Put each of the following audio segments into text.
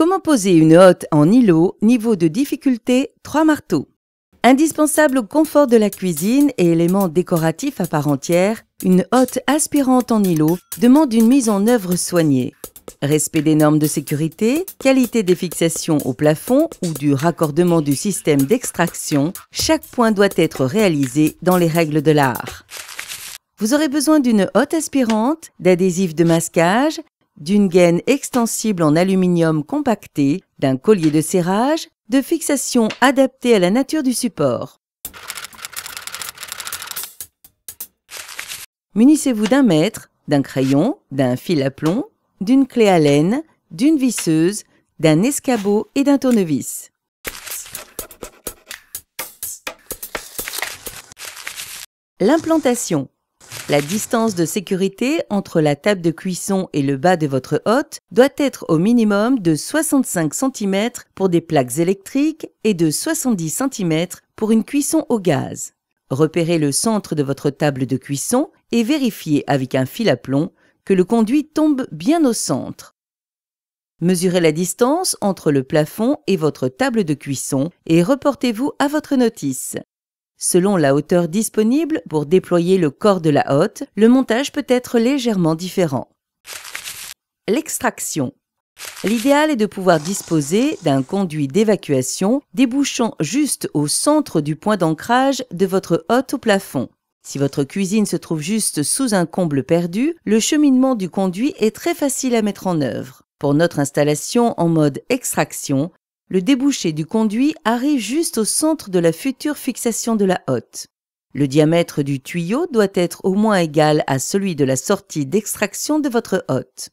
Comment poser une hotte en îlot, niveau de difficulté 3 marteaux. Indispensable au confort de la cuisine et élément décoratif à part entière, une hotte aspirante en îlot demande une mise en œuvre soignée. Respect des normes de sécurité, qualité des fixations au plafond ou du raccordement du système d'extraction, chaque point doit être réalisé dans les règles de l'art. Vous aurez besoin d'une hotte aspirante, d'adhésifs de masquage, d'une gaine extensible en aluminium compacté, d'un collier de serrage, de fixation adaptée à la nature du support. Munissez-vous d'un mètre, d'un crayon, d'un fil à plomb, d'une clé à laine, d'une visseuse, d'un escabeau et d'un tournevis. L'implantation. La distance de sécurité entre la table de cuisson et le bas de votre hotte doit être au minimum de 65 cm pour des plaques électriques et de 70 cm pour une cuisson au gaz. Repérez le centre de votre table de cuisson et vérifiez avec un fil à plomb que le conduit tombe bien au centre. Mesurez la distance entre le plafond et votre table de cuisson et reportez-vous à votre notice. Selon la hauteur disponible pour déployer le corps de la hotte, le montage peut être légèrement différent. L'extraction. L'idéal est de pouvoir disposer d'un conduit d'évacuation débouchant juste au centre du point d'ancrage de votre hotte au plafond. Si votre cuisine se trouve juste sous un comble perdu, le cheminement du conduit est très facile à mettre en œuvre. Pour notre installation en mode extraction, le débouché du conduit arrive juste au centre de la future fixation de la hotte. Le diamètre du tuyau doit être au moins égal à celui de la sortie d'extraction de votre hotte.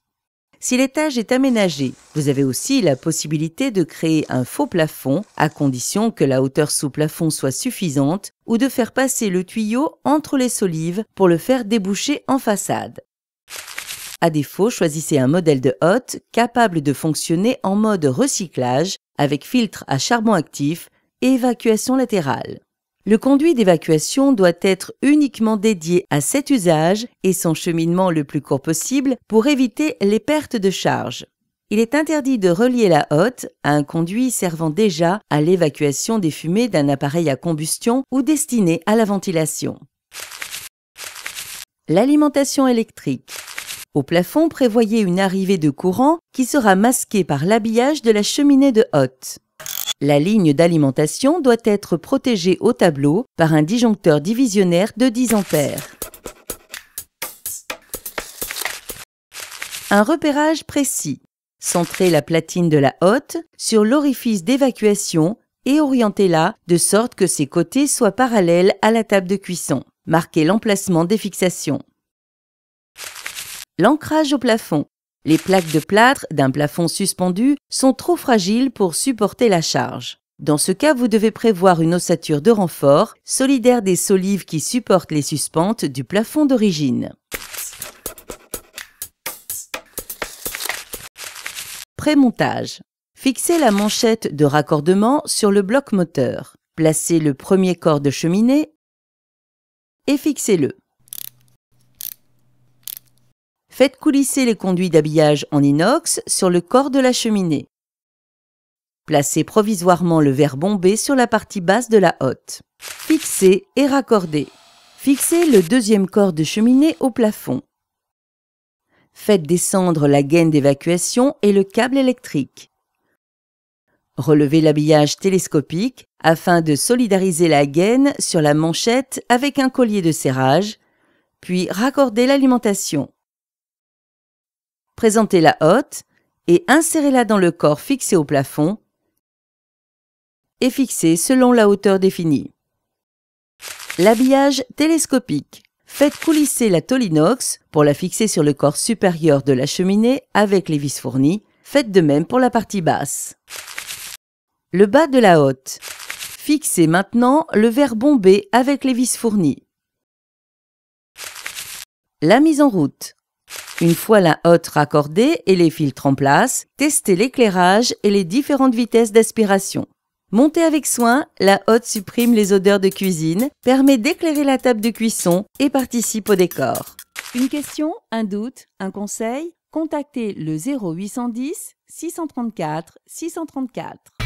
Si l'étage est aménagé, vous avez aussi la possibilité de créer un faux plafond à condition que la hauteur sous plafond soit suffisante ou de faire passer le tuyau entre les solives pour le faire déboucher en façade. À défaut, choisissez un modèle de hotte capable de fonctionner en mode recyclage avec filtre à charbon actif et évacuation latérale. Le conduit d'évacuation doit être uniquement dédié à cet usage et son cheminement le plus court possible pour éviter les pertes de charge. Il est interdit de relier la hotte à un conduit servant déjà à l'évacuation des fumées d'un appareil à combustion ou destiné à la ventilation. L'alimentation électrique. Au plafond, prévoyez une arrivée de courant qui sera masquée par l'habillage de la cheminée de hotte. La ligne d'alimentation doit être protégée au tableau par un disjoncteur divisionnaire de 10 A. Un repérage précis. Centrez la platine de la hotte sur l'orifice d'évacuation et orientez-la de sorte que ses côtés soient parallèles à la table de cuisson. Marquez l'emplacement des fixations. L'ancrage au plafond. Les plaques de plâtre d'un plafond suspendu sont trop fragiles pour supporter la charge. Dans ce cas, vous devez prévoir une ossature de renfort, solidaire des solives qui supportent les suspentes du plafond d'origine. Prémontage. Fixez la manchette de raccordement sur le bloc moteur. Placez le premier corps de cheminée et fixez-le. Faites coulisser les conduits d'habillage en inox sur le corps de la cheminée. Placez provisoirement le verre bombé sur la partie basse de la hotte. Fixez et raccordez. Fixez le deuxième corps de cheminée au plafond. Faites descendre la gaine d'évacuation et le câble électrique. Relevez l'habillage télescopique afin de solidariser la gaine sur la manchette avec un collier de serrage, puis raccordez l'alimentation. Présentez la hotte et insérez-la dans le corps fixé au plafond et fixez selon la hauteur définie. L'habillage télescopique. Faites coulisser la tôle inox pour la fixer sur le corps supérieur de la cheminée avec les vis fournies. Faites de même pour la partie basse. Le bas de la hotte. Fixez maintenant le verre bombé avec les vis fournies. La mise en route. Une fois la hotte raccordée et les filtres en place, testez l'éclairage et les différentes vitesses d'aspiration. Montée avec soin, la hotte supprime les odeurs de cuisine, permet d'éclairer la table de cuisson et participe au décor. Une question, un doute, un conseil? contactez le 0810 634 634.